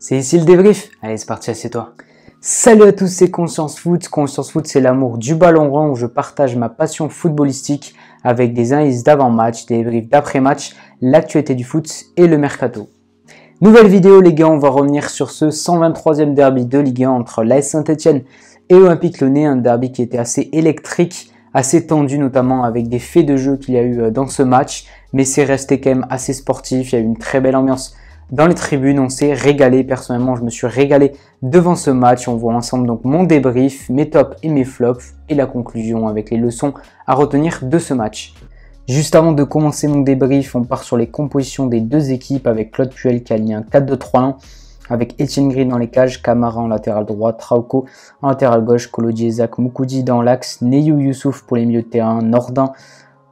C'est ici le débrief. Allez, c'est parti, assieds-toi. Salut à tous, c'est Conscience Foot. Conscience Foot, c'est l'amour du ballon rond où je partage ma passion footballistique avec des analyses d'avant-match, des débriefs d'après-match, l'actualité du foot et le mercato. Nouvelle vidéo les gars, on va revenir sur ce 123e derby de Ligue 1 entre l'AS Saint-Etienne et Olympique Lyonnais, un derby qui était assez électrique, assez tendu notamment avec des faits de jeu qu'il y a eu dans ce match, mais c'est resté quand même assez sportif, il y a eu une très belle ambiance dans les tribunes, on s'est régalé, personnellement je me suis régalé devant ce match. On voit ensemble donc mon débrief, mes tops et mes flops et la conclusion avec les leçons à retenir de ce match. Juste avant de commencer mon débrief, on part sur les compositions des deux équipes avec Claude Puel qui a aligné un 4-2-3-1 avec Etienne Green dans les cages, Camara en latéral droit, Trauco en latéral gauche, Kolo Djezak, Moukoudi dans l'axe, Neyou Youssouf pour les milieux de terrain, Nordin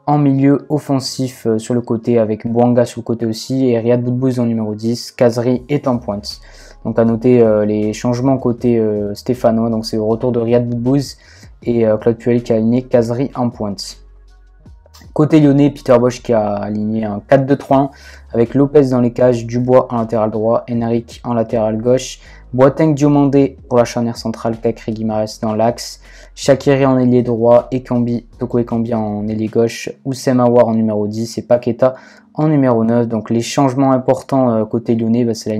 en milieu offensif sur le côté avec Bouanga sur le côté aussi et Riyad Boudbouz en numéro 10, Kazri est en pointe. Donc à noter les changements côté stéphanois, donc c'est le retour de Riyad Boudbouz et Claude Puel qui a aligné Kazri en pointe. Côté lyonnais, Peter Bosz qui a aligné un 4-2-3-1 avec Lopez dans les cages, Dubois en latéral droit, Henrique en latéral gauche, Boateng Diomandé pour la charnière centrale, Cacré Guimarães dans l'axe, Shaqiri en ailier droit, Toko Ekambi en ailier gauche, Oussem Aouar en numéro 10 et Paqueta en numéro 9. Donc les changements importants côté lyonnais, c'est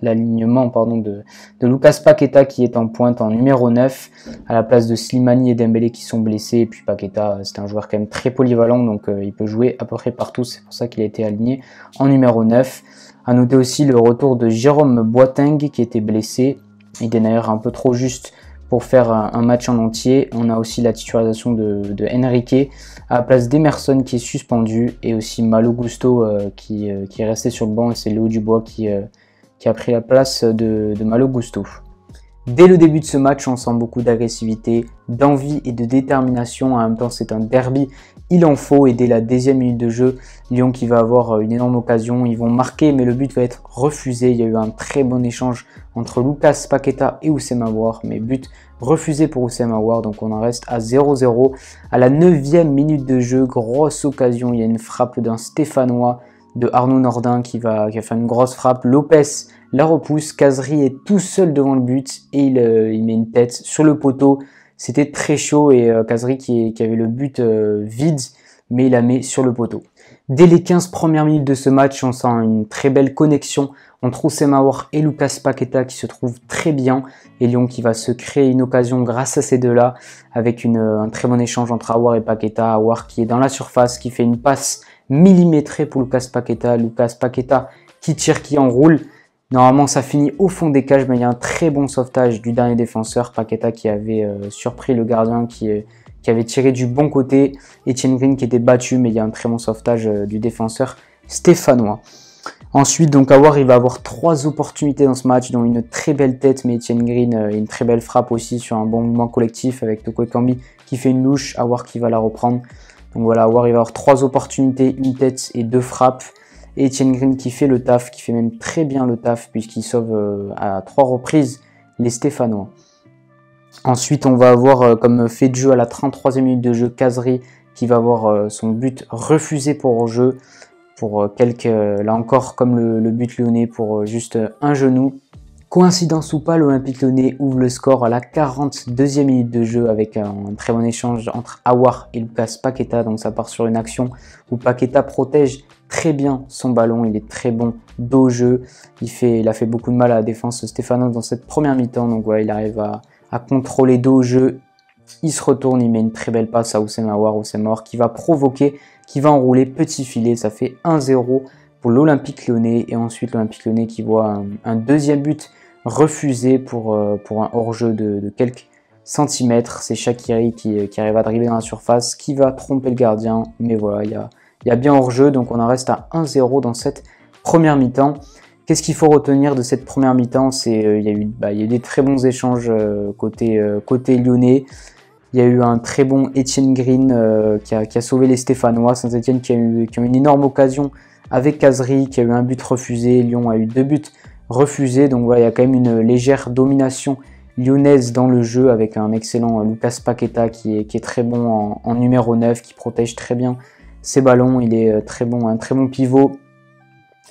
l'alignement de Lucas Paqueta qui est en pointe en numéro 9 à la place de Slimani et Dembélé qui sont blessés. Et puis Paqueta, c'est un joueur quand même très polyvalent, donc il peut jouer à peu près partout, c'est pour ça qu'il a été aligné en numéro 9. À noter aussi le retour de Jérôme Boateng qui était blessé. Il est d'ailleurs un peu trop juste pour faire un match en entier. On a aussi la titularisation de Henrique à la place d'Emerson qui est suspendu et aussi Malo Gusto qui est resté sur le banc et c'est Léo Dubois qui a pris la place de Malo Gusto. Dès le début de ce match, on sent beaucoup d'agressivité, d'envie et de détermination. En même temps, c'est un derby, il en faut. Et dès la 10e minute de jeu, Lyon qui va avoir une énorme occasion. Ils vont marquer, mais le but va être refusé. Il y a eu un très bon échange entre Lucas Paqueta et Oussem Aouar, mais but refusé pour Oussem Aouar. Donc on en reste à 0-0. À la 9e minute de jeu, grosse occasion. Il y a une frappe d'un Stéphanois, de Arnaud Nordin qui a fait une grosse frappe. Lopez la repousse, Kazri est tout seul devant le but et il met une tête sur le poteau. C'était très chaud et Kazri qui avait le but vide, mais il la met sur le poteau. Dès les 15 premières minutes de ce match, on sent une très belle connexion entre Oussem Aouar et Lucas Paqueta qui se trouvent très bien. Et Lyon qui va se créer une occasion grâce à ces deux-là avec un très bon échange entre Aouar et Paqueta. Aouar qui est dans la surface, qui fait une passe millimétrée pour Lucas Paqueta. Lucas Paqueta qui tire, qui enroule. Normalement, ça finit au fond des cages, mais il y a un très bon sauvetage du dernier défenseur, Paqueta, qui avait surpris le gardien, qui avait tiré du bon côté. Etienne Green qui était battu, mais il y a un très bon sauvetage du défenseur stéphanois. Ensuite, donc Aouar, il va avoir 3 opportunités dans ce match, dont une très belle tête, mais Etienne Green, une très belle frappe aussi sur un bon mouvement collectif avec Toko Ekambi qui fait une louche, Aouar qui va la reprendre. Donc voilà, Aouar, il va avoir 3 opportunités, une tête et 2 frappes. Et Etienne Green qui fait le taf, qui fait même très bien le taf puisqu'il sauve à 3 reprises les Stéphanois. Ensuite, on va avoir comme fait de jeu à la 33e minute de jeu, Kazri qui va avoir son but refusé pour hors-jeu, pour là encore comme le but lyonnais, pour juste un genou. Coïncidence ou pas, l'Olympique Lyonnais ouvre le score à la 42e minute de jeu avec un très bon échange entre Aouar et Lucas Paqueta. Donc ça part sur une action où Paqueta protège très bien son ballon, il est très bon dos au jeu. Il a fait beaucoup de mal à la défense stéphanoise dans cette première mi-temps. Donc voilà, il arrive à contrôler dos au jeu. Il se retourne, il met une très belle passe à Oussem Aouar qui va provoquer, qui va enrouler, petit filet. Ça fait 1-0 pour l'Olympique Lyonnais. Et ensuite l'Olympique Lyonnais qui voit un deuxième but refusé pour un hors-jeu de quelques centimètres. C'est Shaqiri qui arrive à dribbler dans la surface, qui va tromper le gardien. Mais voilà, il y a bien hors-jeu, donc on en reste à 1-0 dans cette première mi-temps. Qu'est-ce qu'il faut retenir de cette première mi-temps? Il y a eu des très bons échanges côté lyonnais. Il y a eu un très bon Etienne Green qui a sauvé les Stéphanois. Saint-Etienne qui a eu une énorme occasion avec Kazri, qui a eu un but refusé. Lyon a eu 2 buts refusés. Donc voilà, il y a quand même une légère domination lyonnaise dans le jeu avec un excellent Lucas Paqueta qui est très bon en numéro 9, qui protège très bien ses ballons. Il est très bon, un très bon pivot.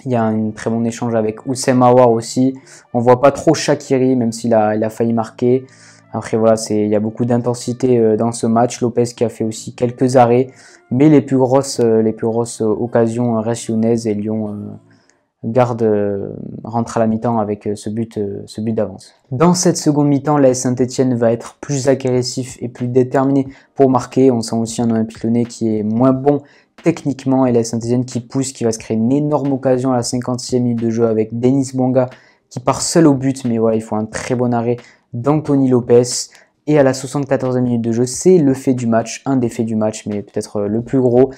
Il y a un très bon échange avec Houssem Aouar aussi. On voit pas trop Shaqiri, même s'il a failli marquer. Après voilà, il y a beaucoup d'intensité dans ce match. Lopez qui a fait aussi quelques arrêts. Mais les plus grosses occasions restent lyonnaises et Lyon rentre à la mi-temps avec ce but d'avance. Dans cette seconde mi-temps, l'AS Saint-Etienne va être plus agressif et plus déterminé pour marquer. On sent aussi un Olympique Lyonnais qui est moins bon techniquement et l'AS Saint-Etienne qui pousse, qui va se créer une énorme occasion à la 56e minute de jeu avec Denis Bouanga qui part seul au but, mais voilà, il faut un très bon arrêt d'Anthony Lopez. Et à la 74e minute de jeu, c'est le fait du match, un des faits du match, mais peut-être le plus gros.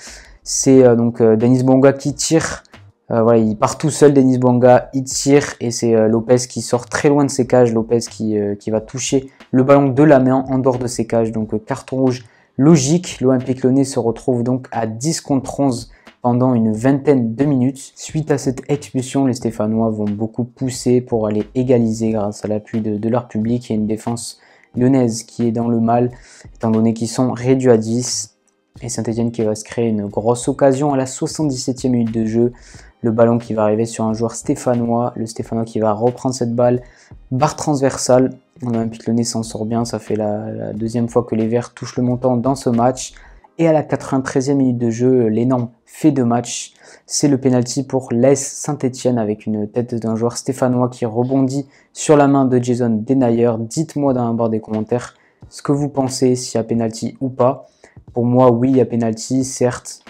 C'est donc Denis Bouanga qui tire. Voilà, il part tout seul, Denis Bouanga, il tire et c'est Lopez qui sort très loin de ses cages, Lopez qui va toucher le ballon de la main en dehors de ses cages, donc carton rouge logique. L'Olympique Lyonnais se retrouve donc à 10 contre 11 pendant une vingtaine de minutes. Suite à cette expulsion, les Stéphanois vont beaucoup pousser pour aller égaliser grâce à l'appui de leur public et une défense lyonnaise qui est dans le mal, étant donné qu'ils sont réduits à 10. Et Saint-Etienne qui va se créer une grosse occasion à la 77e minute de jeu. Le ballon qui va arriver sur un joueur stéphanois, le Stéphanois qui va reprendre cette balle, barre transversale. L'Olympique Lyonnais s'en sort bien, ça fait la deuxième fois que les Verts touchent le montant dans ce match. Et à la 93e minute de jeu, l'énorme fait de match, c'est le penalty pour l'AS Saint-Etienne avec une tête d'un joueur stéphanois qui rebondit sur la main de Jason Denayer. Dites-moi dans la barre des commentaires ce que vous pensez, s'il y a penalty ou pas. Pour moi, oui, il y a penalty, certes.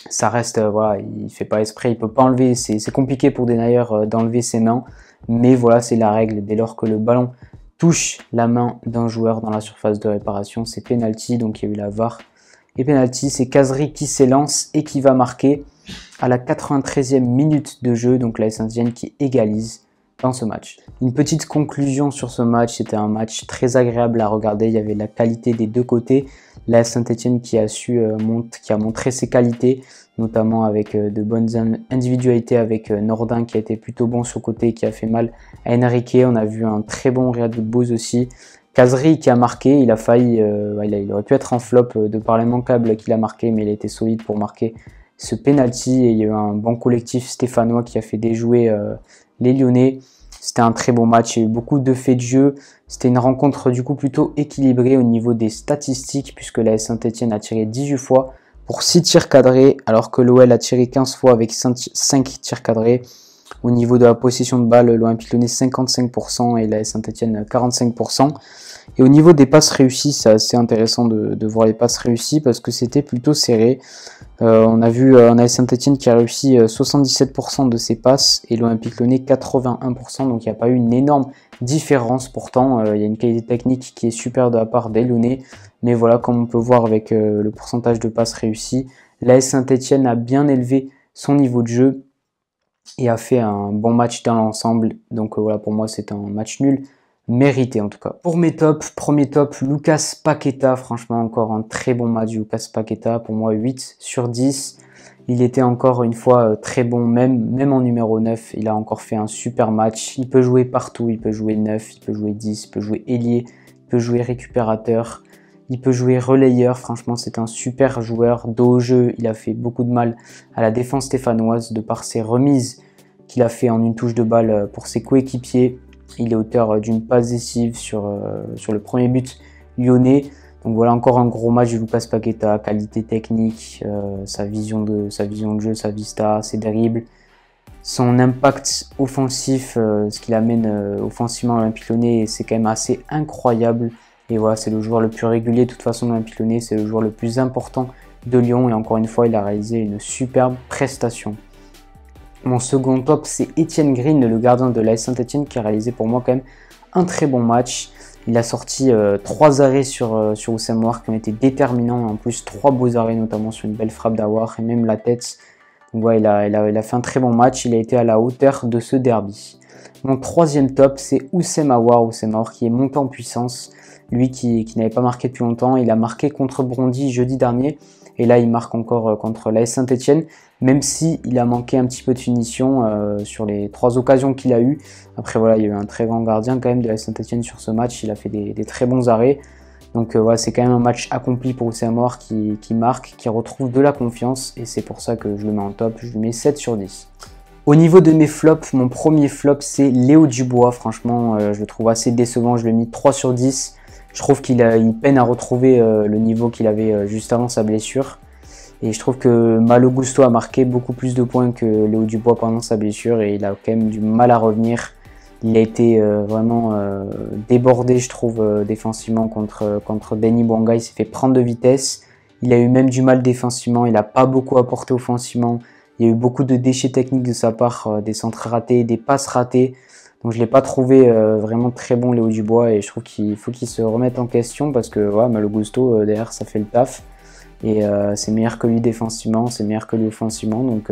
Ça reste, voilà, il fait pas exprès, il peut pas enlever, c'est compliqué pour Denayer d'enlever ses mains, mais voilà, c'est la règle. Dès lors que le ballon touche la main d'un joueur dans la surface de réparation, c'est penalty, donc il y a eu la VAR. Et penalty, c'est Kazri qui s'élance et qui va marquer à la 93e minute de jeu, donc l'AS Saint-Etienne qui égalise dans ce match. Une petite conclusion sur ce match, c'était un match très agréable à regarder, il y avait la qualité des deux côtés. La Saint-Etienne qui a montré ses qualités, notamment avec de bonnes individualités, avec Nordin qui a été plutôt bon sur le côté, qui a fait mal à Enrique. On a vu un très bon Riyad Bouz aussi. Kazri qui a marqué, il a failli, il aurait pu être en flop de par l'immanquable qu'il a marqué, mais il a été solide pour marquer ce penalty. Et il y a eu un bon collectif stéphanois qui a fait déjouer les Lyonnais. C'était un très bon match, il y a eu beaucoup de faits de jeu. C'était une rencontre du coup plutôt équilibrée au niveau des statistiques puisque la Saint-Etienne a tiré 18 fois pour 6 tirs cadrés alors que l'OL a tiré 15 fois avec 5 tirs cadrés. Au niveau de la possession de balle, l'Olympique Lyonnais 55% et la Saint-Etienne 45%. Et au niveau des passes réussies, c'est assez intéressant de voir les passes réussies parce que c'était plutôt serré. On a vu Saint-Etienne qui a réussi 77% de ses passes et l'Olympique Lyonnais 81%, donc il n'y a pas eu une énorme différence. Pourtant, il y a une qualité technique qui est super de la part des Lyonnais, mais voilà, comme on peut voir avec le pourcentage de passes réussies, l'AS Saint-Etienne a bien élevé son niveau de jeu et a fait un bon match dans l'ensemble. Donc voilà, pour moi, c'est un match nul. Mérité en tout cas. Pour mes tops, premier top, Lucas Paqueta, franchement encore un très bon match Lucas Paqueta, pour moi 8 sur 10. Il était encore une fois très bon, même en numéro 9, il a encore fait un super match. Il peut jouer partout, il peut jouer 9, il peut jouer 10, il peut jouer ailier, il peut jouer récupérateur, il peut jouer relayeur, franchement c'est un super joueur. Dos au jeu, il a fait beaucoup de mal à la défense stéphanoise de par ses remises qu'il a fait en une touche de balle pour ses coéquipiers. Il est auteur d'une passe décisive sur le premier but lyonnais. Donc voilà encore un gros match de Lucas Paqueta, qualité technique, sa vision de jeu, sa vista, ses dribbles, son impact offensif, ce qu'il amène offensivement à l'Olympique Lyonnais, c'est quand même assez incroyable. Et voilà, c'est le joueur le plus régulier de toute façon de l'Olympique Lyonnais, c'est le joueur le plus important de Lyon et encore une fois, il a réalisé une superbe prestation. Mon second top, c'est Etienne Green, le gardien de l'AS Saint-Etienne, qui a réalisé pour moi quand même un très bon match. Il a sorti 3 arrêts sur Houssem Aouar qui ont été déterminants. En plus, 3 beaux arrêts, notamment sur une belle frappe d'Aouar et même la tête. Donc ouais, il a fait un très bon match. Il a été à la hauteur de ce derby. Mon troisième top, c'est Houssem Aouar. Houssem Aouar qui est monté en puissance. Lui qui n'avait pas marqué depuis longtemps. Il a marqué contre Bondy jeudi dernier. Et là, il marque encore contre l'AS Saint-Etienne, même s'il a manqué un petit peu de finition sur les 3 occasions qu'il a eues. Après, voilà, il y a eu un très grand gardien quand même de l'AS Saint-Etienne sur ce match. Il a fait des très bons arrêts. Donc voilà, c'est quand même un match accompli pour Oussem Aouar qui marque, qui retrouve de la confiance et c'est pour ça que je le mets en top, je lui mets 7 sur 10. Au niveau de mes flops, mon premier flop c'est Léo Dubois. Franchement, je le trouve assez décevant, je lui ai mis 3 sur 10. Je trouve qu'il peine à retrouver le niveau qu'il avait juste avant sa blessure. Et je trouve que Malo Gusto a marqué beaucoup plus de points que Léo Dubois pendant sa blessure et il a quand même du mal à revenir. Il a été vraiment débordé, je trouve, défensivement contre Denis Bouanga. Il s'est fait prendre de vitesse. Il a eu même du mal défensivement. Il n'a pas beaucoup apporté offensivement. Il y a eu beaucoup de déchets techniques de sa part, des centres ratés, des passes ratées. Donc je ne l'ai pas trouvé vraiment très bon, Léo Dubois. Et je trouve qu'il faut qu'il se remette en question parce que ouais, Malo Gusto, derrière, ça fait le taf. Et c'est meilleur que lui défensivement, c'est meilleur que lui offensivement. Donc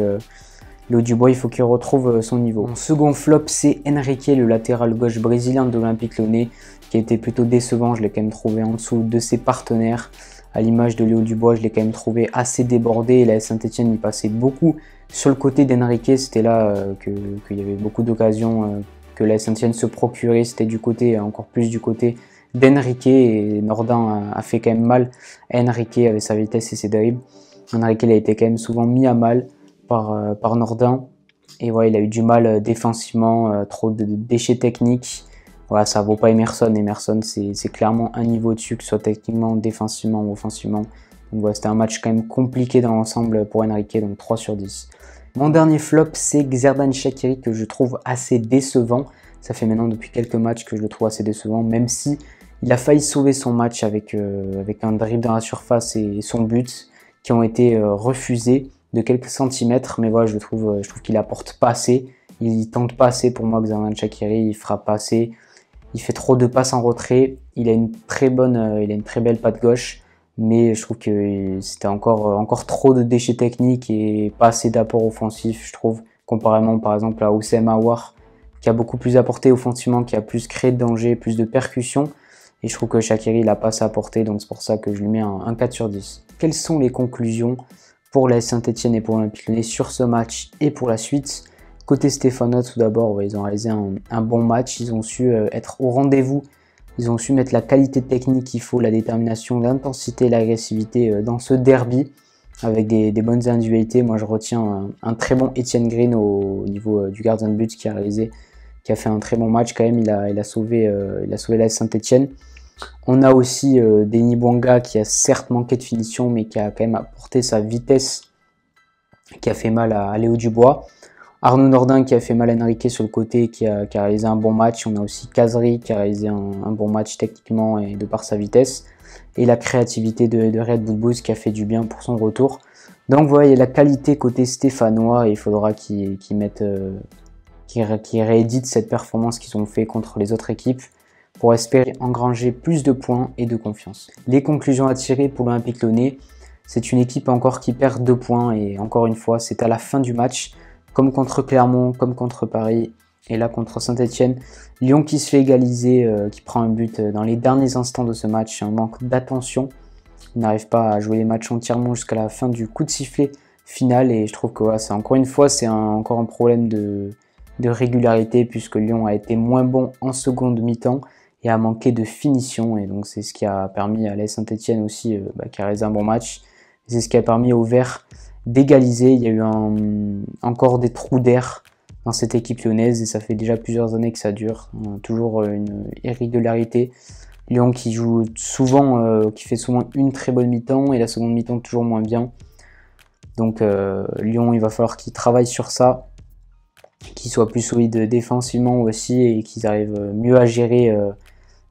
Léo Dubois, il faut qu'il retrouve son niveau. Mon second flop, c'est Henrique, le latéral gauche brésilien de l'Olympique Lyonnais, qui a été plutôt décevant. Je l'ai quand même trouvé en dessous de ses partenaires. À l'image de Léo Dubois, je l'ai quand même trouvé assez débordé. Et la Saint-Etienne, il passait beaucoup sur le côté d'Henrique. C'était là qu'il y avait beaucoup d'occasions que la Saint-Etienne se procurait. C'était du côté, encore plus du côté d'Henrique. Et Nordin a fait quand même mal à Henrique avec sa vitesse et ses dribbles. Henrique, il a été quand même souvent mis à mal par Nordin et ouais, il a eu du mal défensivement, trop de déchets techniques. Voilà, ça vaut pas Emerson. Emerson, c'est clairement un niveau dessus, que ce soit techniquement, défensivement ou offensivement. Donc voilà, c'était un match quand même compliqué dans l'ensemble pour Henrique, donc 3 sur 10. Mon dernier flop, c'est Xherdan Shaqiri, que je trouve assez décevant. Ça fait maintenant depuis quelques matchs que je le trouve assez décevant, même si il a failli sauver son match avec un dribble dans la surface et son but qui ont été refusés de quelques centimètres, mais voilà, je trouve qu'il apporte pas assez, il tente pas assez pour moi. Xherdan Shaqiri, il fera pas assez, il fait trop de passes en retrait, il a une très belle patte gauche, mais je trouve que c'était encore trop de déchets techniques et pas assez d'apport offensif, je trouve, comparément par exemple à Oussem Aouar, qui a beaucoup plus apporté offensivement, qui a plus créé de danger, plus de percussions, et je trouve que Shaqiri, il a pas assez apporté, donc c'est pour ça que je lui mets un 4 sur 10. Quelles sont les conclusions pour la Saint-Etienne et pour l'Olympique Lyonnais sur ce match et pour la suite? Côté stéphanois, tout d'abord, ils ont réalisé un bon match, ils ont su être au rendez-vous, ils ont su mettre la qualité technique qu'il faut, la détermination, l'intensité, l'agressivité dans ce derby avec des bonnes individualités. Moi je retiens un très bon Etienne Green au niveau du gardien de but qui a fait un très bon match quand même, il a sauvé la Saint-Etienne. On a aussi Denis Bouanga qui a certes manqué de finition mais qui a quand même apporté sa vitesse qui a fait mal à Léo Dubois. Arnaud Nordin qui a fait mal à Henrique sur le côté qui a réalisé un bon match. On a aussi Kazri qui a réalisé un bon match techniquement et de par sa vitesse. Et la créativité de Riyad Boudbouz qui a fait du bien pour son retour. Donc voilà, il y a la qualité côté stéphanois et il faudra qu'ils rééditent cette performance qu'ils ont fait contre les autres équipes pour espérer engranger plus de points et de confiance. Les conclusions à tirer pour l'Olympique Lyonnais, c'est une équipe encore qui perd 2 points et encore une fois, c'est à la fin du match, comme contre Clermont, comme contre Paris et là contre Saint-Etienne. Lyon qui se fait égaliser, qui prend un but dans les derniers instants de ce match, un manque d'attention. Il n'arrive pas à jouer les matchs entièrement jusqu'à la fin du coup de sifflet final et je trouve que voilà, c'est encore une fois, c'est encore un problème de régularité puisque Lyon a été moins bon en seconde mi-temps et a manqué de finition et donc c'est ce qui a permis à l'AS Saint-Etienne aussi qui a réalisé un bon match. C'est ce qui a permis aux Verts d'égaliser. Il y a eu encore des trous d'air dans cette équipe lyonnaise et ça fait déjà plusieurs années que ça dure. Toujours une irrégularité. Lyon qui joue souvent, qui fait souvent une très bonne mi-temps et la seconde mi-temps toujours moins bien. Donc Lyon, il va falloir qu'ils travaillent sur ça, qu'ils soient plus solides défensivement aussi et qu'ils arrivent mieux à gérer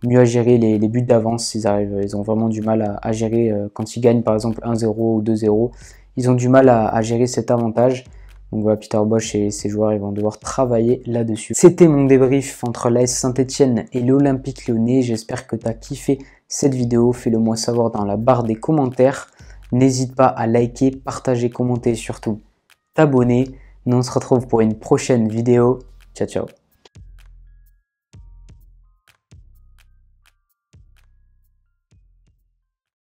les buts d'avance. Ils ont vraiment du mal à gérer quand ils gagnent par exemple 1-0 ou 2-0. Ils ont du mal à gérer cet avantage. Donc voilà, Peter Bosz et ses joueurs ils vont devoir travailler là-dessus. C'était mon débrief entre l'AS Saint-Etienne et l'Olympique Lyonnais. J'espère que tu as kiffé cette vidéo. Fais-le moi savoir dans la barre des commentaires. N'hésite pas à liker, partager, commenter et surtout t'abonner. Nous on se retrouve pour une prochaine vidéo. Ciao ciao.